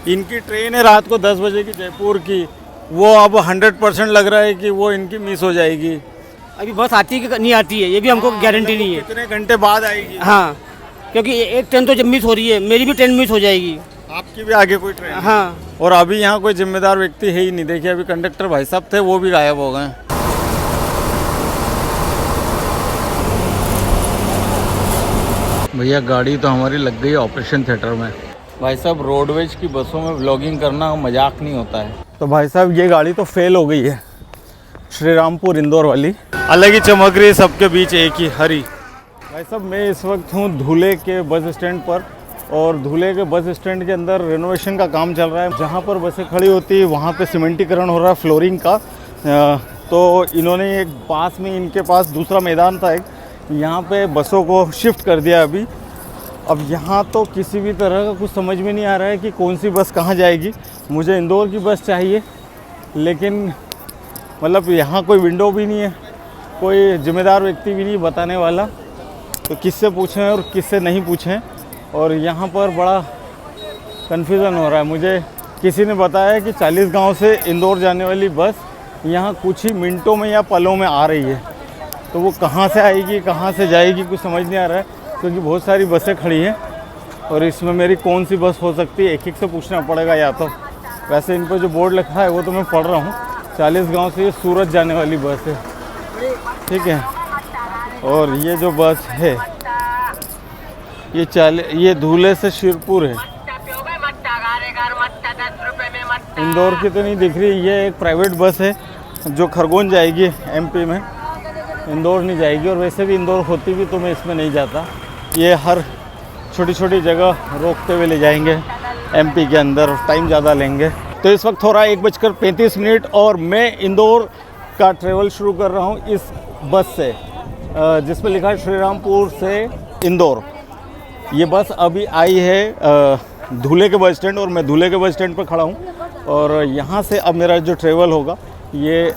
इनकी ट्रेन है रात को 10 बजे की जयपुर की, वो अब 100% लग रहा है कि वो इनकी मिस हो जाएगी। अभी बस आती है कि नहीं आती है ये भी हमको गारंटी नहीं है। कितने घंटे बाद आएगी? हाँ, क्योंकि एक ट्रेन तो जब मिस हो रही है, मेरी भी ट्रेन मिस हो जाएगी। आपकी भी आगे कोई ट्रेन? हाँ। और अभी यहाँ कोई जिम्मेदार व्यक्ति है ही नहीं। देखिए अभी कंडक्टर भाई साहब थे, वो भी गायब हो गए। भैया गाड़ी तो हमारी लग गई ऑपरेशन थिएटर में। भाई साहब रोडवेज की बसों में व्लॉगिंग करना मजाक नहीं होता है। तो भाई साहब ये गाड़ी तो फेल हो गई है, श्री रामपुर इंदौर वाली। अलग ही चमक रही है सबके बीच एक ही हरी। भाई साहब मैं इस वक्त हूँ धुले के बस स्टैंड पर, और धुले के बस स्टैंड के अंदर रेनोवेशन का काम चल रहा है। जहाँ पर बसें खड़ी होती है वहाँ पे सीमेंटीकरण हो रहा है, फ्लोरिंग का। तो इन्होंने एक पास में इनके पास दूसरा मैदान था एक, यहाँ पे बसों को शिफ्ट कर दिया अभी। अब यहाँ तो किसी भी तरह का कुछ समझ में नहीं आ रहा है कि कौन सी बस कहाँ जाएगी। मुझे इंदौर की बस चाहिए, लेकिन मतलब यहाँ कोई विंडो भी नहीं है, कोई जिम्मेदार व्यक्ति भी नहीं बताने वाला। तो किससे पूछें और किससे नहीं पूछें, और यहाँ पर बड़ा कन्फ्यूज़न हो रहा है। मुझे किसी ने बताया कि 40 गांव से इंदौर जाने वाली बस यहाँ कुछ ही मिनटों में या पलों में आ रही है। तो वो कहाँ से आएगी, कहाँ से जाएगी, कुछ समझ नहीं आ रहा है, क्योंकि बहुत सारी बसें खड़ी हैं और इसमें मेरी कौन सी बस हो सकती है, एक एक से पूछना पड़ेगा। या तो वैसे इन पर जो बोर्ड लिखा है वो तो मैं पढ़ रहा हूँ, 40 गांव से ये सूरत जाने वाली बस है, ठीक है। और ये जो बस है ये धुले से शिरपुर है। इंदौर की तो नहीं दिख रही। ये एक प्राइवेट बस है जो खरगोन जाएगी MP में, इंदौर नहीं जाएगी। और वैसे भी इंदौर होती भी तो मैं इसमें नहीं जाता। ये हर छोटी छोटी जगह रोकते हुए ले जाएंगे MP के अंदर, टाइम ज़्यादा लेंगे। तो इस वक्त हो रहा है 1:35 और मैं इंदौर का ट्रेवल शुरू कर रहा हूँ इस बस से, जिस पर लिखा है श्री रामपुर से इंदौर। ये बस अभी आई है धुले के बस स्टैंड, और मैं धुले के बस स्टैंड पर खड़ा हूँ। और यहाँ से अब मेरा जो ट्रेवल होगा ये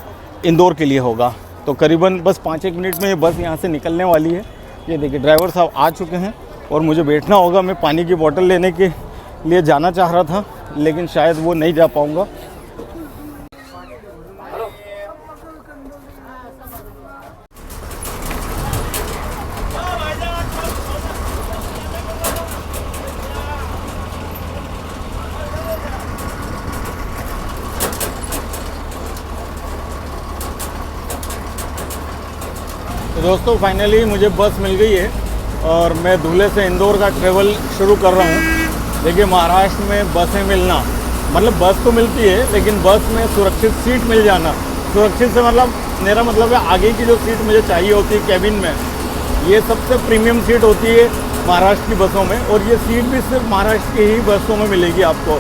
इंदौर के लिए होगा। तो करीबन बस 5-1 मिनट में ये बस यहाँ से निकलने वाली है। ये देखिए ड्राइवर साहब आ चुके हैं और मुझे बैठना होगा। मैं पानी की बोतल लेने के लिए जाना चाह रहा था, लेकिन शायद वो नहीं जा पाऊँगा। तो दोस्तों फाइनली मुझे बस मिल गई है और मैं धुले से इंदौर का ट्रेवल शुरू कर रहा हूँ। देखिए महाराष्ट्र में बसें मिलना, मतलब बस तो मिलती है लेकिन बस में सुरक्षित सीट मिल जाना। सुरक्षित से मतलब मेरा मतलब है आगे की जो सीट मुझे चाहिए होती है कैबिन में, ये सबसे प्रीमियम सीट होती है महाराष्ट्र की बसों में। और ये सीट भी सिर्फ महाराष्ट्र की ही बसों में मिलेगी आपको।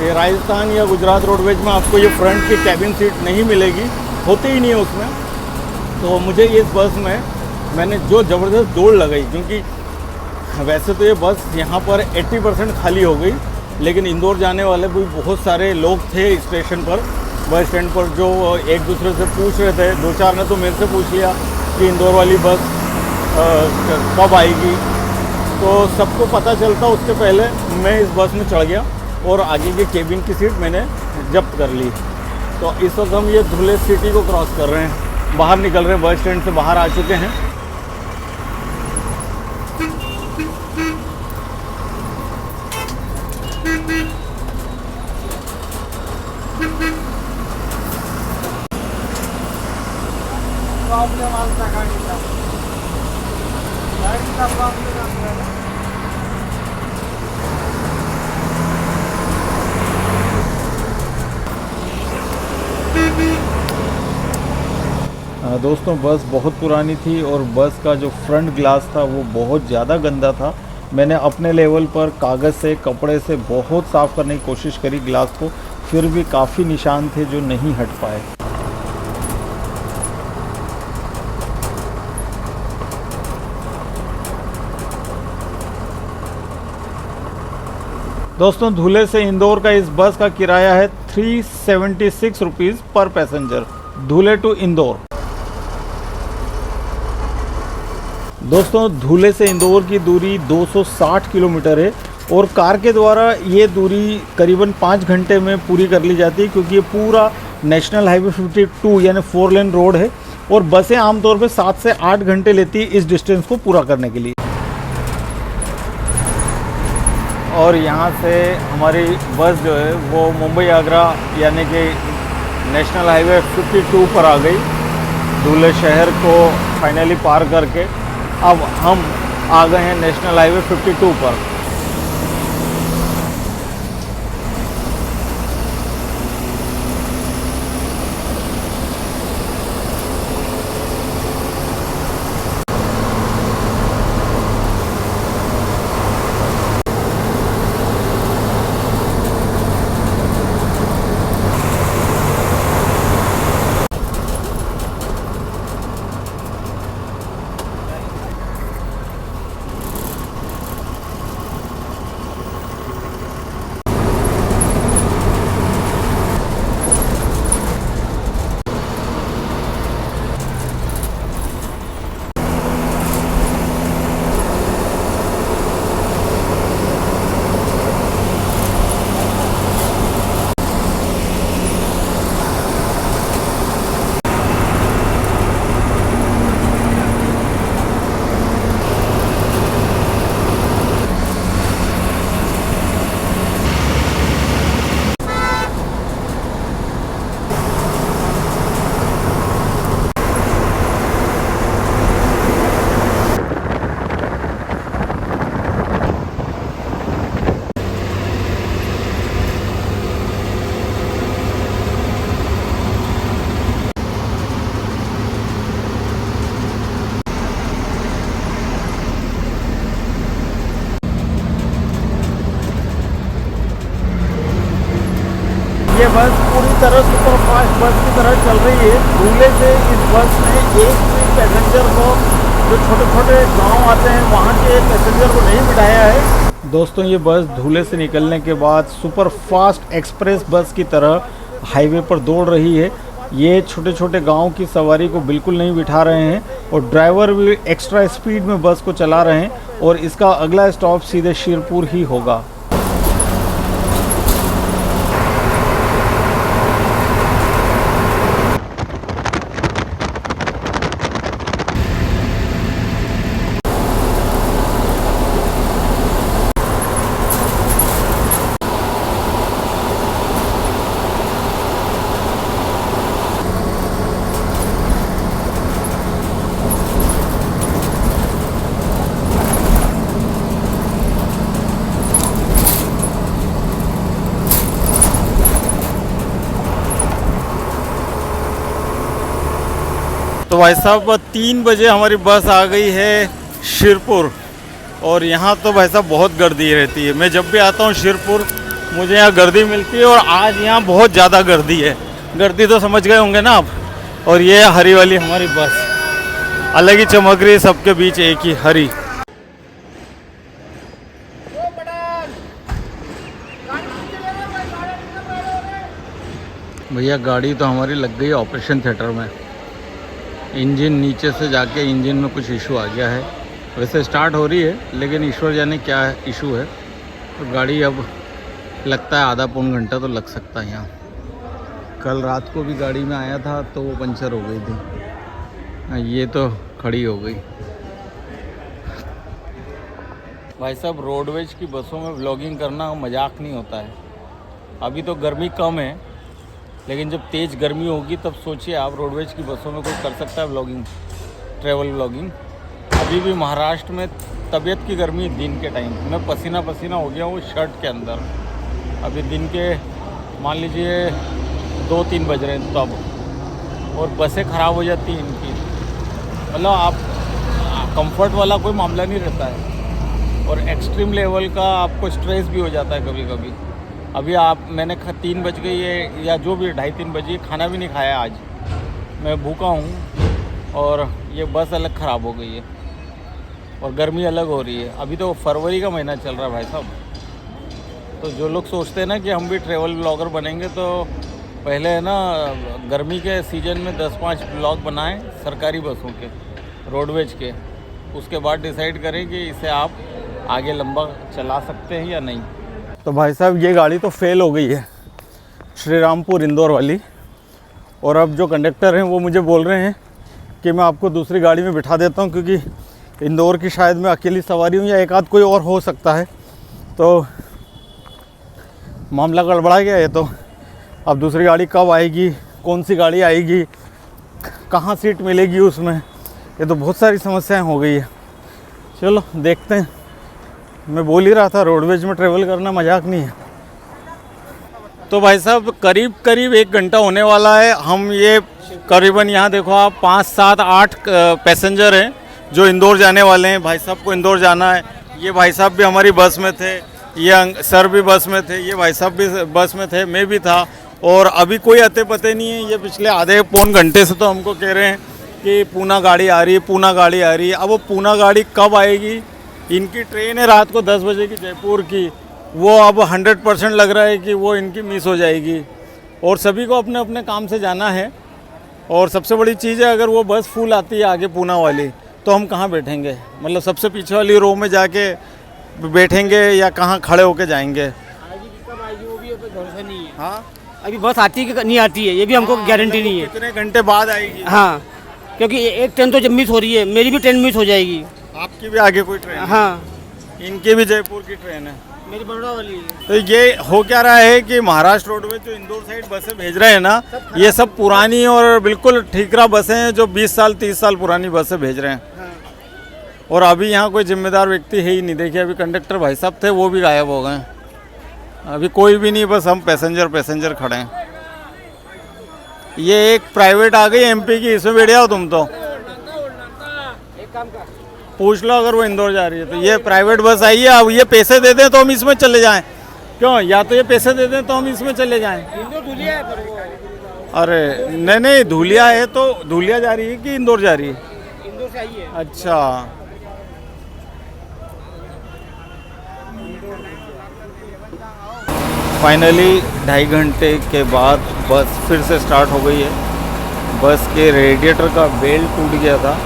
ये राजस्थान या गुजरात रोडवेज में आपको ये फ्रंट की कैबिन सीट नहीं मिलेगी, होती ही नहीं है उसमें। तो मुझे इस बस में मैंने जो ज़बरदस्त दौड़ लगाई, क्योंकि वैसे तो ये बस यहाँ पर 80% खाली हो गई, लेकिन इंदौर जाने वाले भी बहुत सारे लोग थे स्टेशन पर, बस स्टैंड पर, जो एक दूसरे से पूछ रहे थे। 2-4 ने तो मेरे से पूछ लिया कि इंदौर वाली बस कब आएगी। तो सबको पता चलता उससे पहले मैं इस बस में चढ़ गया और आगे की केबिन की सीट मैंने जब्त कर ली। तो इस वक्त हम ये धुले सिटी को क्रॉस कर रहे हैं, बाहर निकल रहे हैं, बस स्टैंड से बाहर आ चुके हैं। दोस्तों बस बहुत पुरानी थी और बस का जो फ्रंट ग्लास था वो बहुत ज़्यादा गंदा था। मैंने अपने लेवल पर कागज़ से, कपड़े से बहुत साफ़ करने की कोशिश करी ग्लास को, फिर भी काफ़ी निशान थे जो नहीं हट पाए। दोस्तों धुले से इंदौर का इस बस का किराया है 376 रुपीज़ पर पैसेंजर, धुले टू इंदौर। दोस्तों धुले से इंदौर की दूरी 260 किलोमीटर है और कार के द्वारा ये दूरी करीबन 5 घंटे में पूरी कर ली जाती है, क्योंकि ये पूरा नेशनल हाईवे 52 यानी 4 लेन रोड है और बसें आमतौर पे 7 से 8 घंटे लेती है इस डिस्टेंस को पूरा करने के लिए। और यहाँ से हमारी बस जो है वो मुंबई आगरा यानी कि नेशनल हाईवे 52 पर आ गई। धुले शहर को फाइनली पार करके अब हम आ गए हैं नेशनल हाईवे 52 पर। ये बस पूरी तरह सुपर फास्ट बस की तरह चल रही है। धुले से इस बस में एक भी पैसेंजर को, जो छोटे छोटे गांव आते हैं वहां के पैसेंजर को नहीं बिठाया है। दोस्तों ये बस धुले से निकलने के बाद सुपर फास्ट एक्सप्रेस बस की तरह हाईवे पर दौड़ रही है। ये छोटे छोटे गाँव की सवारी को बिल्कुल नहीं बिठा रहे हैं और ड्राइवर भी एक्स्ट्रा स्पीड में बस को चला रहे हैं और इसका अगला स्टॉप सीधे शिरपुर ही होगा। तो भाई साहब 3 बजे हमारी बस आ गई है शिरपुर और यहाँ तो भाई साहब बहुत गर्दी रहती है। मैं जब भी आता हूँ शिरपुर मुझे यहाँ गर्दी मिलती है और आज यहाँ बहुत ज़्यादा गर्दी है। गर्दी तो समझ गए होंगे ना आप। और ये हरी वाली हमारी बस, अलग ही चमक रही है सबके बीच, एक ही हरी। भैया गाड़ी तो हमारी लग गई ऑपरेशन थिएटर में। इंजन नीचे से जाके इंजन में कुछ इशू आ गया है। वैसे स्टार्ट हो रही है लेकिन ईश्वर जाने क्या इशू है। तो गाड़ी अब लगता है आधा पौन घंटा तो लग सकता है यहाँ। कल रात को भी गाड़ी में आया था तो वो पंचर हो गई थी। ये तो खड़ी हो गई। भाई साहब रोडवेज की बसों में व्लॉगिंग करना मजाक नहीं होता है। अभी तो गर्मी कम है लेकिन जब तेज़ गर्मी होगी तब सोचिए आप, रोडवेज की बसों में कोई कर सकता है व्लॉगिंग, ट्रैवल व्लॉगिंग। अभी भी महाराष्ट्र में तबीयत की गर्मी दिन के टाइम, मैं पसीना पसीना हो गया हूँ शर्ट के अंदर। अभी दिन के मान लीजिए 2-3 बज रहे हैं तब, और बसें ख़राब हो जाती हैं इनकी। मतलब आप कंफर्ट वाला कोई मामला नहीं रहता है और एक्सट्रीम लेवल का आपको स्ट्रेस भी हो जाता है कभी कभी। अभी मैंने 3 बज गई है या जो भी 2:30-3 बजे, खाना भी नहीं खाया आज, मैं भूखा हूँ और ये बस अलग ख़राब हो गई है और गर्मी अलग हो रही है। अभी तो फरवरी का महीना चल रहा है भाई साहब। तो जो लोग सोचते हैं ना कि हम भी ट्रैवल ब्लॉगर बनेंगे तो पहले है ना गर्मी के सीज़न में 10-5 ब्लॉग बनाएं सरकारी बसों के, रोडवेज के। उसके बाद डिसाइड करें कि इसे आप आगे लंबा चला सकते हैं या नहीं। तो भाई साहब ये गाड़ी तो फेल हो गई है, श्री रामपुर इंदौर वाली। और अब जो कंडक्टर हैं वो मुझे बोल रहे हैं कि मैं आपको दूसरी गाड़ी में बिठा देता हूँ, क्योंकि इंदौर की शायद मैं अकेली सवारी हूँ या एक आध कोई और हो सकता है। तो मामला गड़बड़ा गया है। तो अब दूसरी गाड़ी कब आएगी, कौन सी गाड़ी आएगी, कहाँ सीट मिलेगी उसमें, ये तो बहुत सारी समस्याएं हो गई है। चलो देखते हैं। मैं बोल ही रहा था रोडवेज में ट्रेवल करना मजाक नहीं है। तो भाई साहब करीब करीब 1 घंटा होने वाला है। हम ये करीबन यहाँ देखो आप 5, 7, 8 पैसेंजर हैं जो इंदौर जाने वाले हैं। भाई साहब को इंदौर जाना है। ये भाई साहब भी हमारी बस में थे, ये सर भी बस में थे, ये भाई साहब भी बस में थे, मैं भी था। और अभी कोई अते पते नहीं है। ये पिछले आधे पौन घंटे से तो हमको कह रहे हैं कि पूना गाड़ी आ रही है, पूना गाड़ी आ रही है। अब वो पूना गाड़ी कब आएगी? इनकी ट्रेन है रात को 10 बजे की जयपुर की, वो अब 100% लग रहा है कि वो इनकी मिस हो जाएगी। और सभी को अपने अपने काम से जाना है। और सबसे बड़ी चीज़ है, अगर वो बस फुल आती है आगे पूना वाली, तो हम कहाँ बैठेंगे? मतलब सबसे पीछे वाली रो में जाके बैठेंगे या कहाँ खड़े होके जाएंगे? कब आएगी वो भी भरोसा नहीं है। हाँ, अभी बस आती है कि नहीं आती है ये भी हमको गारंटी नहीं है। कितने घंटे बाद आएगी? हाँ, क्योंकि एक ट्रेन तो जब मिस हो रही है, मेरी भी ट्रेन मिस हो जाएगी। आपकी भी आगे कोई ट्रेन है? हाँ, इनकी भी जयपुर की ट्रेन है। मेरी बड़ोड़ा वाली है। तो ये हो क्या रहा है कि महाराष्ट्र रोडवेज जो इंदौर साइड बसें भेज रहे हैं ना, ये सब पुरानी और बिल्कुल ठीकरा बसें हैं जो 20 साल 30 साल पुरानी बसें भेज रहे हैं। हाँ। और अभी यहाँ कोई जिम्मेदार व्यक्ति है ही नहीं। देखिए अभी कंडक्टर भाई साहब थे, वो भी गायब हो गए। अभी कोई भी नहीं, बस हम पैसेंजर खड़े हैं। ये एक प्राइवेट आ गई MP की, इसमें बैठ जाओ तुम तो। एक काम कर, पूछ लो अगर वो इंदौर जा रही है तो। ये प्राइवेट बस आई है, अब ये पैसे दे दें तो हम इसमें चले जाएं। क्यों? या तो ये पैसे दे दें तो हम इसमें चले जाएं। इंदौर धुलिया है पर वो अरे नहीं, धुलिया है तो धुलिया जा रही है कि इंदौर जा रही है? इंदौर से आई है। अच्छा, फाइनली 2.5 घंटे के बाद बस फिर से स्टार्ट हो गई है। बस के रेडिएटर का बेल्ट टूट गया था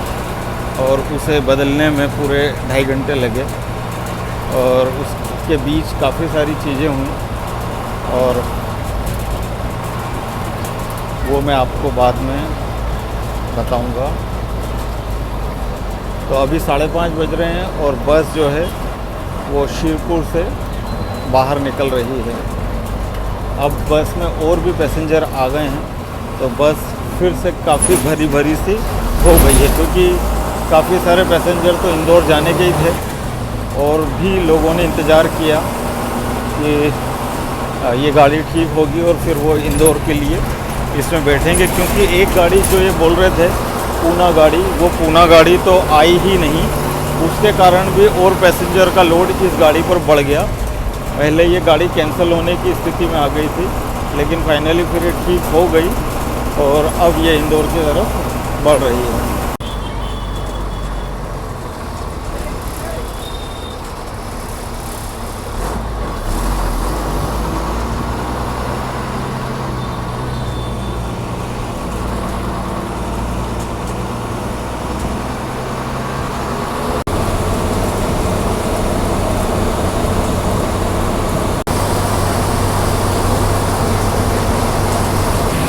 और उसे बदलने में पूरे 2.5 घंटे लगे। और उसके बीच काफ़ी सारी चीज़ें हुई और वो मैं आपको बाद में बताऊंगा। तो अभी 5:30 बज रहे हैं और बस जो है वो शिरपुर से बाहर निकल रही है। अब बस में और भी पैसेंजर आ गए हैं, तो बस फिर से काफ़ी भरी भरी सी हो गई है, क्योंकि काफ़ी सारे पैसेंजर तो इंदौर जाने के ही थे और भी लोगों ने इंतज़ार किया कि ये गाड़ी ठीक होगी और फिर वो इंदौर के लिए इसमें बैठेंगे। क्योंकि एक गाड़ी जो ये बोल रहे थे पूना गाड़ी, वो पूना गाड़ी तो आई ही नहीं। उसके कारण भी और पैसेंजर का लोड इस गाड़ी पर बढ़ गया। पहले ये गाड़ी कैंसिल होने की स्थिति में आ गई थी, लेकिन फाइनली फिर ये ठीक हो गई और अब ये इंदौर की तरफ बढ़ रही है।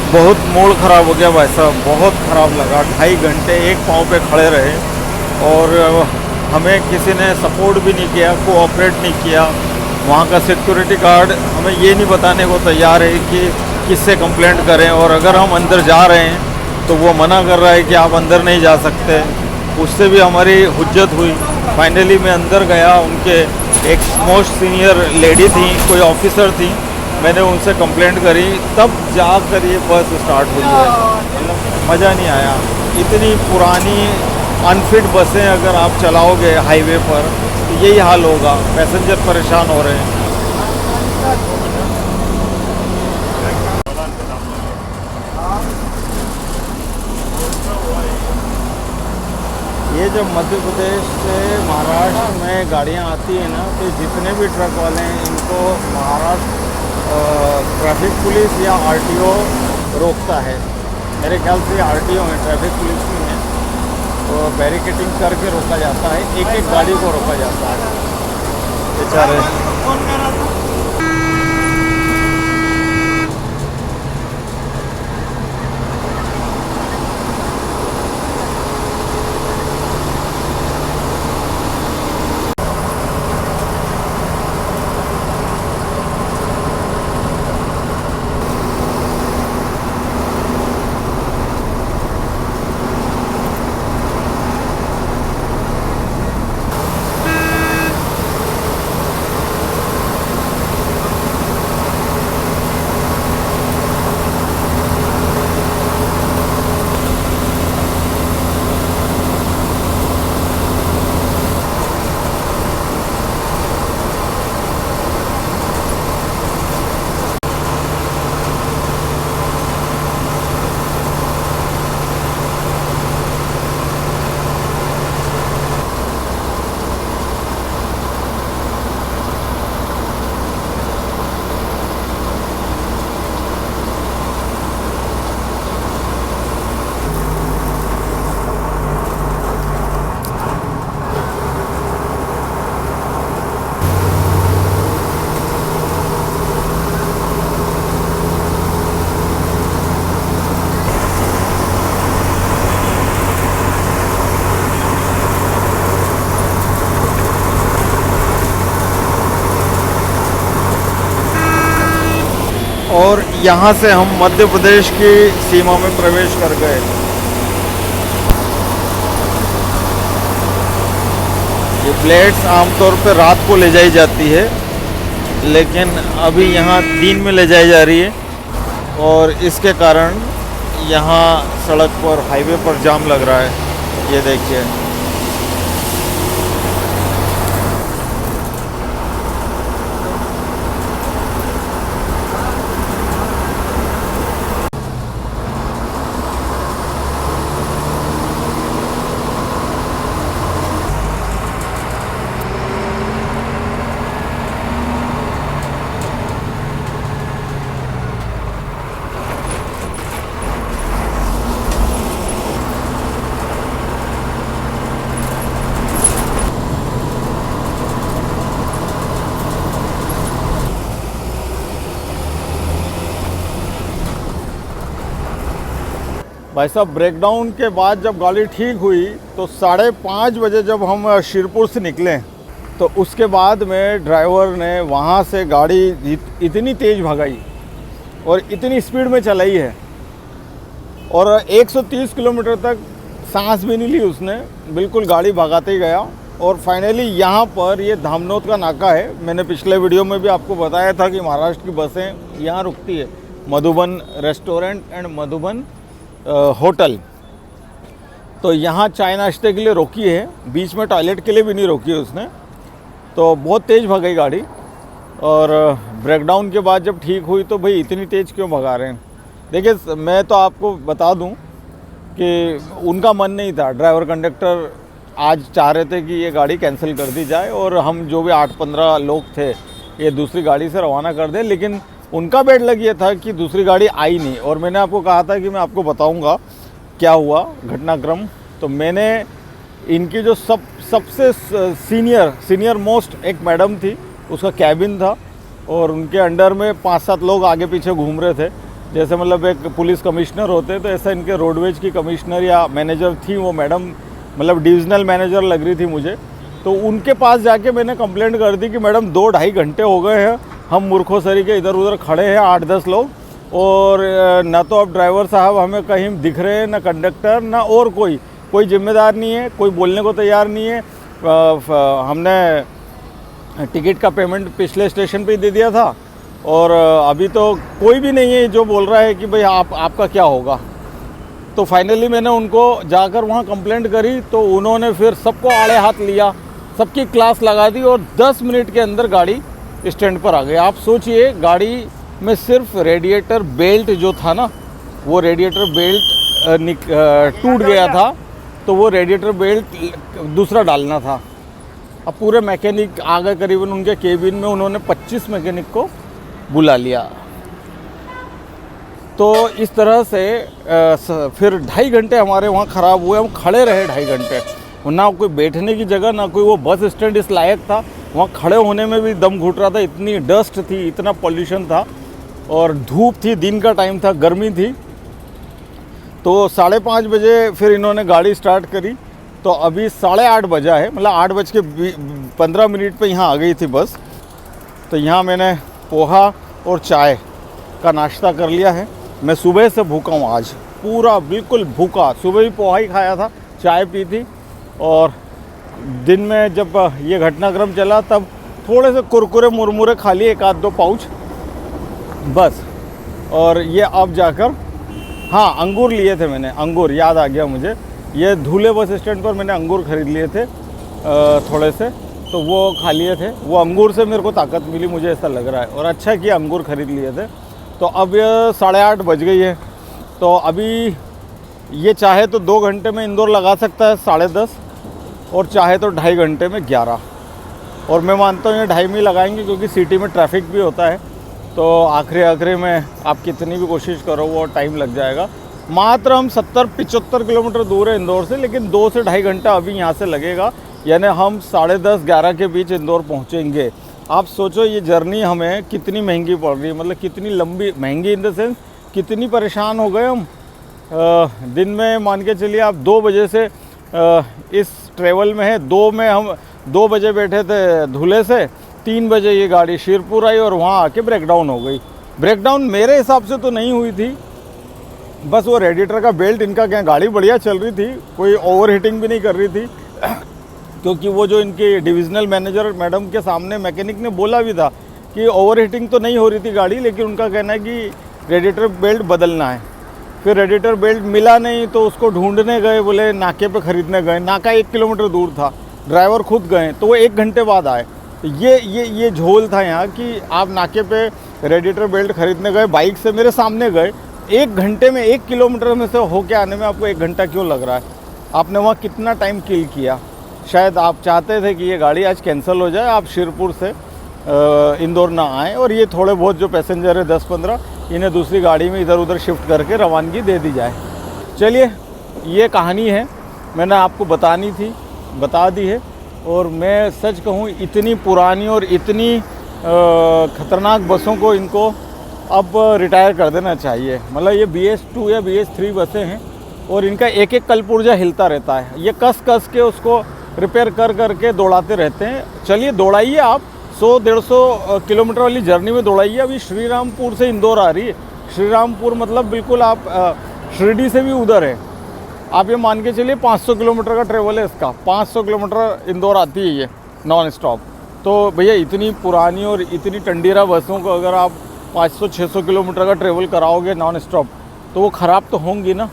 बहुत मूड ख़राब हो गया भाई साहब, बहुत ख़राब लगा। 2.5 घंटे एक पाँव पे खड़े रहे और हमें किसी ने सपोर्ट भी नहीं किया, कोऑपरेट नहीं किया। वहाँ का सिक्योरिटी गार्ड हमें ये नहीं बताने को तैयार है कि किससे कंप्लेंट करें, और अगर हम अंदर जा रहे हैं तो वो मना कर रहा है कि आप अंदर नहीं जा सकते। उससे भी हमारी हुज्जत हुई। फाइनली मैं अंदर गया, उनके एक मोस्ट सीनियर लेडी थी, कोई ऑफिसर थी, मैंने उनसे कंप्लेंट करी, तब जाकर ये बस स्टार्ट हुई है। मतलब मज़ा नहीं आया। इतनी पुरानी अनफिट बसें अगर आप चलाओगे हाईवे पर तो यही हाल होगा, पैसेंजर परेशान हो रहे हैं। ये जब मध्य प्रदेश से महाराष्ट्र में गाड़ियाँ आती हैं ना, तो जितने भी ट्रक वाले हैं इनको महाराष्ट्र ट्रैफिक पुलिस या RTO रोकता है। मेरे ख्याल से RTO है, ट्रैफिक पुलिस नहीं है। तो बैरिकेडिंग करके रोका जाता है, एक एक गाड़ी को रोका जाता है। बेचारे। और यहाँ से हम मध्य प्रदेश की सीमा में प्रवेश कर गए। ये प्लेट्स आमतौर पर रात को ले जाई जाती है, लेकिन अभी यहाँ दिन में ले जाई जा रही है और इसके कारण यहाँ सड़क पर, हाईवे पर जाम लग रहा है। ये देखिए, भाई साहब ब्रेकडाउन के बाद जब गाड़ी ठीक हुई तो 5:30 बजे जब हम शिरपुर से निकले तो उसके बाद में ड्राइवर ने वहाँ से गाड़ी इतनी तेज़ भगाई और इतनी स्पीड में चलाई है और 130 किलोमीटर तक सांस भी नहीं ली उसने, बिल्कुल गाड़ी भगाते ही गया। और फाइनली यहाँ पर ये धामनोद का नाका है। मैंने पिछले वीडियो में भी आपको बताया था कि महाराष्ट्र की बसें यहाँ रुकती है, Madhuban restaurant and Madhuban hotel. तो यहाँ चाय नाश्ते के लिए रोकी है, बीच में टॉयलेट के लिए भी नहीं रोकी है उसने। तो बहुत तेज़ भगाई गाड़ी और ब्रेकडाउन के बाद जब ठीक हुई तो भाई इतनी तेज़ क्यों भगा रहे हैं। देखिए मैं तो आपको बता दूं कि उनका मन नहीं था, ड्राइवर कंडक्टर आज चाह रहे थे कि ये गाड़ी कैंसिल कर दी जाए और हम जो भी 8-15 लोग थे ये दूसरी गाड़ी से रवाना कर दें, लेकिन उनका बैड लग ये था कि दूसरी गाड़ी आई नहीं। और मैंने आपको कहा था कि मैं आपको बताऊंगा क्या हुआ घटनाक्रम। तो मैंने इनकी जो सबसे सीनियर मोस्ट एक मैडम थी, उसका कैबिन था और उनके अंडर में 5-7 लोग आगे पीछे घूम रहे थे। जैसे मतलब एक पुलिस कमिश्नर होते तो ऐसा इनके रोडवेज की कमिश्नर या मैनेजर थी वो मैडम, मतलब डिविजनल मैनेजर लग रही थी मुझे। तो उनके पास जाके मैंने कंप्लेंट कर दी कि मैडम 2-2.5 घंटे हो गए हैं, हम मूर्खों सरी के इधर उधर खड़े हैं 8-10 लोग और ना तो अब ड्राइवर साहब हमें कहीं दिख रहे हैं, ना कंडक्टर, ना और कोई जिम्मेदार नहीं है, कोई बोलने को तैयार नहीं है। हमने टिकट का पेमेंट पिछले स्टेशन पे ही दे दिया था और अभी तो कोई भी नहीं है जो बोल रहा है कि भाई आपका क्या होगा। तो फाइनली मैंने उनको जाकर वहाँ कंप्लेंट करी तो उन्होंने फिर सबको आड़े हाथ लिया, सबकी क्लास लगा दी और 10 मिनट के अंदर गाड़ी स्टैंड पर आ गई। आप सोचिए गाड़ी में सिर्फ रेडिएटर बेल्ट जो था ना, वो रेडिएटर बेल्ट टूट गया था, तो वो रेडिएटर बेल्ट दूसरा डालना था। अब पूरे मैकेनिक आ गए, करीबन उनके केबिन में उन्होंने 25 मैकेनिक को बुला लिया। तो इस तरह से फिर 2.5 घंटे हमारे वहाँ ख़राब हुए, हम खड़े रहे 2.5 घंटे, ना कोई बैठने की जगह, ना कोई वो बस स्टैंड इस लायक था वहाँ खड़े होने में भी दम घुट रहा था, इतनी डस्ट थी, इतना पॉल्यूशन था और धूप थी, दिन का टाइम था, गर्मी थी। तो 5:30 बजे फिर इन्होंने गाड़ी स्टार्ट करी, तो अभी 8:30 बजा है, मतलब 8:15 पे यहाँ आ गई थी बस। तो यहाँ मैंने पोहा और चाय का नाश्ता कर लिया है। मैं सुबह से भूखा हूँ, आज पूरा बिल्कुल भूखा। सुबह भी पोहा ही खाया था, चाय पी थी, और दिन में जब ये घटनाक्रम चला तब थोड़े से कुरकुरे मुरमुरे खा लिए, 1-2 पाउच बस। और ये अब जाकर, हाँ अंगूर लिए थे मैंने, अंगूर याद आ गया मुझे, ये धूले बस स्टैंड पर मैंने अंगूर ख़रीद लिए थे थोड़े से, तो वो खा लिए थे। वो अंगूर से मेरे को ताकत मिली, मुझे ऐसा लग रहा है, और अच्छा किया अंगूर ख़रीद लिए थे। तो अब ये 8:30 बज गई है, तो अभी ये चाहे तो 2 घंटे में इंदौर लगा सकता है 10:30, और चाहे तो 2.5 घंटे में 11। और मैं मानता हूँ ये 2.5 में लगाएंगे, क्योंकि सिटी में ट्रैफिक भी होता है, तो आखिरी में आप कितनी भी कोशिश करो वो टाइम लग जाएगा। मात्र हम 70-75 किलोमीटर दूर है इंदौर से, लेकिन 2 से 2.5 घंटा अभी यहाँ से लगेगा, यानी हम 10:30-11 के बीच इंदौर पहुँचेंगे। आप सोचो ये जर्नी हमें कितनी महंगी पड़ रही है, मतलब कितनी लंबी, महंगी इन द सेंस कितनी परेशान हो गए हम। दिन में मान के चलिए आप 2 बजे से इस ट्रेवल में है, 2 में हम 2 बजे बैठे थे धुले से, 3 बजे ये गाड़ी शिरपुर आई और वहाँ आके ब्रेकडाउन हो गई। ब्रेकडाउन मेरे हिसाब से तो नहीं हुई थी, बस वो रेडिएटर का बेल्ट इनका, क्या गाड़ी बढ़िया चल रही थी, कोई ओवर हीटिंग भी नहीं कर रही थी क्योंकि वो जो इनके डिविजनल मैनेजर मैडम के सामने मैकेनिक ने बोला भी था कि ओवर हीटिंग तो नहीं हो रही थी गाड़ी, लेकिन उनका कहना है कि रेडिएटर बेल्ट बदलना है। फिर रेडिएटर बेल्ट मिला नहीं तो उसको ढूंढने गए, बोले नाके पे ख़रीदने गए, नाका 1 किलोमीटर दूर था, ड्राइवर खुद गए तो वो 1 घंटे बाद आए। ये झोल था यहाँ कि आप नाके पे रेडिएटर बेल्ट ख़रीदने गए, बाइक से मेरे सामने गए, 1 घंटे में 1 किलोमीटर में से होके आने में आपको 1 घंटा क्यों लग रहा है? आपने वहाँ कितना टाइम किल किया? शायद आप चाहते थे कि ये गाड़ी आज कैंसिल हो जाए, आप शिरपुर से इंदौर ना आएँ, और ये थोड़े बहुत जो पैसेंजर है 10-15, इन्हें दूसरी गाड़ी में इधर उधर शिफ्ट करके रवानगी दे दी जाए। चलिए ये कहानी है, मैंने आपको बतानी थी, बता दी है। और मैं सच कहूँ इतनी पुरानी और इतनी ख़तरनाक बसों को इनको अब रिटायर कर देना चाहिए। मतलब ये BS2 या BS3 बसें हैं और इनका एक एक कलपुर्जा हिलता रहता है, ये कस के उसको रिपेयर कर के दौड़ाते रहते हैं। चलिए दौड़ाइए आप, 100-150 किलोमीटर वाली जर्नी में दौड़ाइए। अभी श्रीरामपुर से इंदौर आ रही है, श्रीरामपुर मतलब बिल्कुल आप शिरडी से भी उधर है, आप ये मान के चलिए 500 किलोमीटर का ट्रेवल है इसका, 500 किलोमीटर इंदौर आती है ये नॉन स्टॉप। तो भैया इतनी पुरानी और इतनी टंडीरा बसों को अगर आप 500-600 किलोमीटर का ट्रेवल कराओगे नॉन स्टॉप, तो वो ख़राब तो होंगी ना।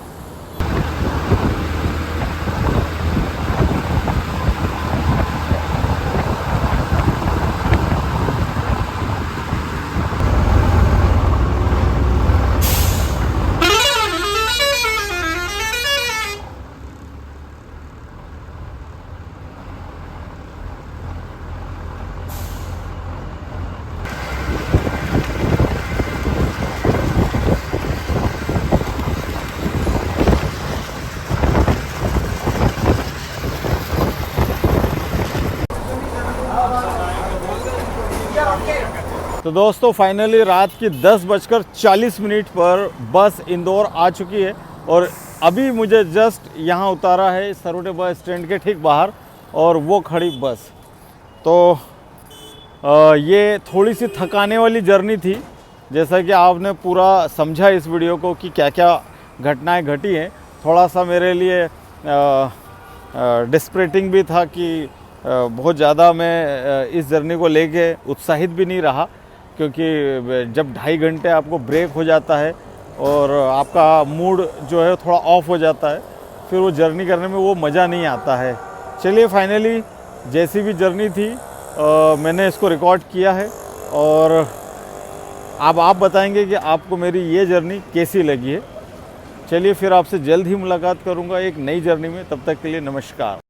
तो दोस्तों फाइनली रात की 10:40 पर बस इंदौर आ चुकी है, और अभी मुझे जस्ट यहाँ उतारा है सरोटे बस स्टैंड के ठीक बाहर, और वो खड़ी बस। तो ये थोड़ी सी थकाने वाली जर्नी थी, जैसा कि आपने पूरा समझा इस वीडियो को कि क्या क्या घटनाएं घटी हैं। थोड़ा सा मेरे लिए डिस्परेटिंग भी था कि बहुत ज़्यादा मैं इस जर्नी को लेके उत्साहित भी नहीं रहा, क्योंकि जब 2.5 घंटे आपको ब्रेक हो जाता है और आपका मूड जो है थोड़ा ऑफ हो जाता है, फिर वो जर्नी करने में वो मज़ा नहीं आता है। चलिए फाइनली जैसी भी जर्नी थी मैंने इसको रिकॉर्ड किया है, और अब आप बताएंगे कि आपको मेरी ये जर्नी कैसी लगी है। चलिए फिर आपसे जल्द ही मुलाकात करूँगा एक नई जर्नी में, तब तक के लिए नमस्कार।